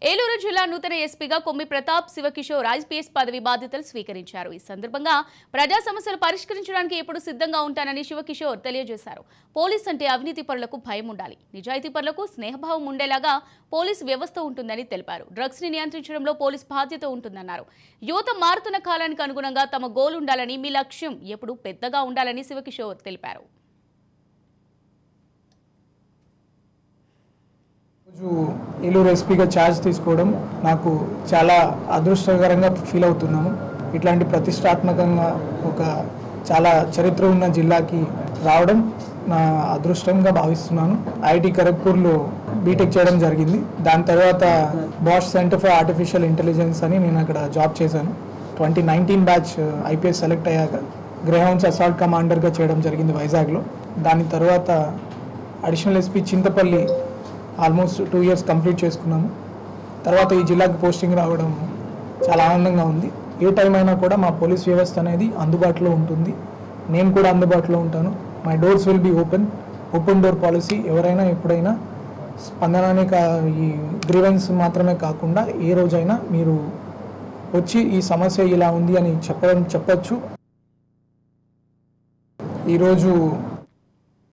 ఏలూరు జిల్లా నూతన ఎస్పీగా కొమ్మి ప్రతాప్ శివకిషోర్ ఐపీఎస్ పదవి బాధ్యతలు స్వీకరించారు. ఈ సందర్భంగా ప్రజా సమస్యలు పరిష్కరించడానికి ఎప్పుడు సిద్ధంగా ఉంటానని శివకిషోర్ తెలియజేశారు. పోలీస్ అంటే అవినీతి పరులకు భయం ఉండాలి, నిజాయితీ పరులకు స్నేహభావం ఉండేలాగా పోలీస్ వ్యవస్థ ఉంటుందని తెలిపారు. డ్రగ్స్ ని నియంత్రించడంలో పోలీస్ బాధ్యత ఉంటుందన్నారు. యువత మారుతున్న కాలానికి అనుగుణంగా తమ గోల్ ఉండాలని, మీ లక్ష్యం ఎప్పుడు పెద్దగా ఉండాలని శివకిషోర్ తెలిపారు. ఏలూరు ఎస్పీగా ఛార్జ్ తీసుకోవడం నాకు చాలా అదృష్టకరంగా ఫీల్ అవుతున్నాను. ఇట్లాంటి ప్రతిష్టాత్మకంగా ఒక చాలా చరిత్ర ఉన్న జిల్లాకి రావడం నా అదృష్టంగా భావిస్తున్నాను. ఐఐటి ఖరగ్పూర్లో బీటెక్ చేయడం జరిగింది. దాని తర్వాత Bosch centre for artificial intelligence అని నేను అక్కడ జాబ్ చేశాను. 2019 బ్యాచ్ ఐపీఎస్ సెలెక్ట్ అయ్యాక గ్రేహౌండ్స్ అసాల్ట్ కమాండర్గా చేయడం జరిగింది వైజాగ్లో. దాని తర్వాత additional SP Chintapalli almost 2 years complete చేసుకున్నాము. తర్వాత ఈ జిల్లాకి పోస్టింగ్ రావడం చాలా ఆనందంగా ఉంది. ఏ టైం అయినా కూడా మా పోలీస్ వ్యవస్థ అనేది అందుబాటులో ఉంటుంది. నేను కూడా అందుబాటులో ఉంటాను. My doors will be open door policy. ఎవరైనా ఎప్పుడైనా స్పందననే ఈ గ్రీవెన్స్ మాత్రమే కాకుండా ఏ రోజైనా మీరు వచ్చి ఈ సమస్య ఇలా ఉంది అని చెప్పచ్చు. ఈరోజు